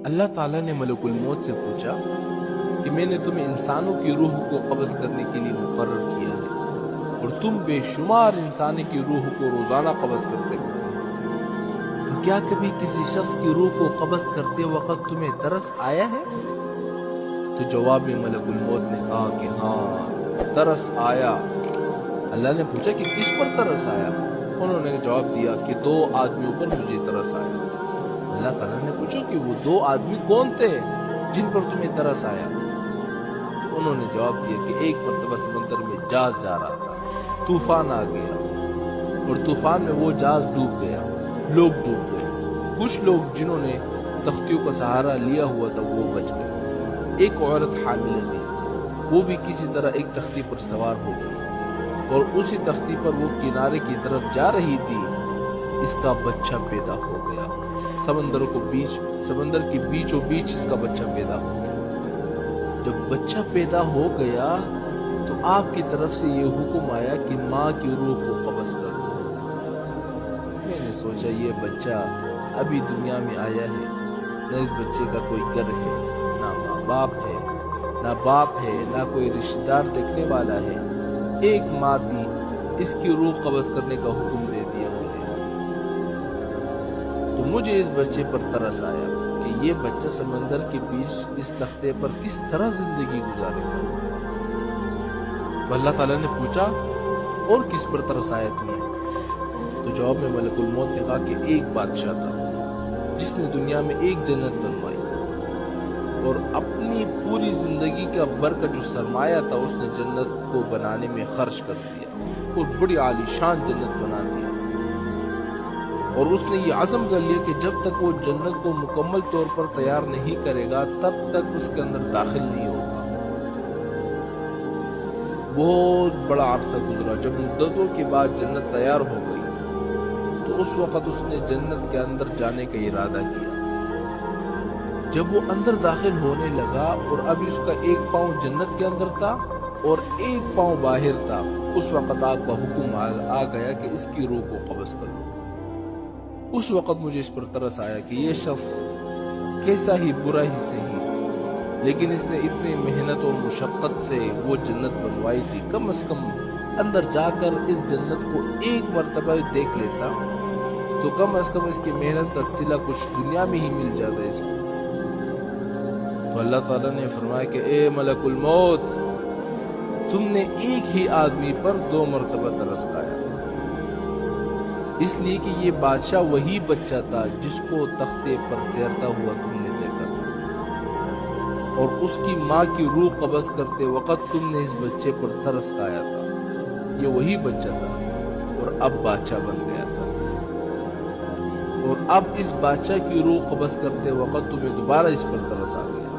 اللہ تعالیٰ نے ملک الموت سے پوچھا کہ میں نے تمہیں انسانوں کی روح کو قبض کرنے کے لیے مقرر کیا ہے اور تم بے شمار انسانی کی روح کو روزانہ قبض کرتے رہتے ہو، تو کیا کبھی کسی شخص کی روح کو قبض کرتے وقت تمہیں ترس آیا ہے؟ تو جواب میں ملک الموت نے کہا کہ ہاں ترس آیا۔ اللہ نے پوچھا کہ کس پر ترس آیا؟ انہوں نے جواب دیا کہ 2 آدمیوں پر مجھے ترس آیا۔ اللہ تعالیٰ نے پوچھا کہ وہ 2 آدمی کون تھے جن پر تمہیں ترس آیا؟ تو انہوں نے جواب دیا کہ ایک مرتبہ سمندر میں جہاز جا رہا تھا، طوفان آ گیا اور طوفان میں وہ جہاز ڈوب گیا، لوگ ڈوب گئے، کچھ لوگ جنہوں نے تختیوں کا سہارا لیا ہوا تھا وہ بچ گئے، ایک عورت حاملہ تھی، وہ بھی کسی طرح ایک تختی پر سوار ہو گئی اور اسی تختی پر وہ کنارے کی طرف جا رہی تھی، اس کا بچہ پیدا ہو گیا، سمندر کے بیچوں بیچ اس کا بچہ پیدا ہو گیا۔ جب بچہ پیدا ہو گیا تو آپ کی طرف سے یہ حکم آیا کہ ماں کی روح کو قبض کر دو۔ میں نے سوچا یہ بچہ ابھی دنیا میں آیا ہے، نہ اس بچے کا کوئی گھر ہے، نہ ماں باپ ہے، نہ باپ ہے، نہ کوئی رشتہ دار دیکھنے والا ہے، ایک ماں تھی، اس کی روح قبض کرنے کا حکم دے دیا مجھے۔ تو مجھے اس بچے پر ترس آیا کہ یہ بچہ سمندر کے بیچ اس تختے پر کس طرح زندگی گزارے گا۔ تو اللہ تعالیٰ نے پوچھا اور کس پر ترس آیا تمہیں؟ تو جواب میں ملک الموت نے کہا کہ ایک بادشاہ تھا جس نے دنیا میں ایک جنت بنوائی اور اپنی پوری زندگی کا کا جو سرمایہ تھا اس نے جنت کو بنانے میں خرچ کر دیا اور بڑی عالی شان جنت بنا دیا، اور اس نے یہ عزم کر لیا کہ جب تک وہ جنت کو مکمل طور پر تیار نہیں کرے گا تب تک اس کے اندر داخل نہیں ہوگا۔ بہت بڑا عرصہ گزرا، جب مدتوں کے بعد جنت تیار ہو گئی تو اس وقت اس نے جنت کے اندر جانے کا ارادہ کیا۔ جب وہ اندر داخل ہونے لگا اور ابھی اس کا ایک پاؤں جنت کے اندر تھا اور ایک پاؤں باہر تھا، اس وقت آپ کا حکم آ گیا کہ اس کی روح کو قبض کر لو۔ اس وقت مجھے اس پر ترس آیا کہ یہ شخص کیسا ہی برا ہی صحیح، لیکن اس نے اتنی محنت اور مشقت سے وہ جنت بنوائی تھی، کم از کم اندر جا کر اس جنت کو ایک مرتبہ دیکھ لیتا تو کم از کم اس کی محنت کا صلہ کچھ دنیا میں ہی مل جاتا ہے اس کو۔ تو اللہ تعالیٰ نے فرمایا کہ اے ملک الموت، تم نے ایک ہی آدمی پر 2 مرتبہ ترس کھایا، اس لیے کہ یہ بادشاہ وہی بچہ تھا جس کو تختے پر تیرتا ہوا تم نے دیکھا تھا، اور اس کی ماں کی روح قبض کرتے وقت تم نے اس بچے پر ترس کھایا تھا، یہ وہی بچہ تھا اور اب بادشاہ بن گیا تھا، اور اب اس بادشاہ کی روح قبض کرتے وقت تمہیں دوبارہ اس پر ترس آ گیا۔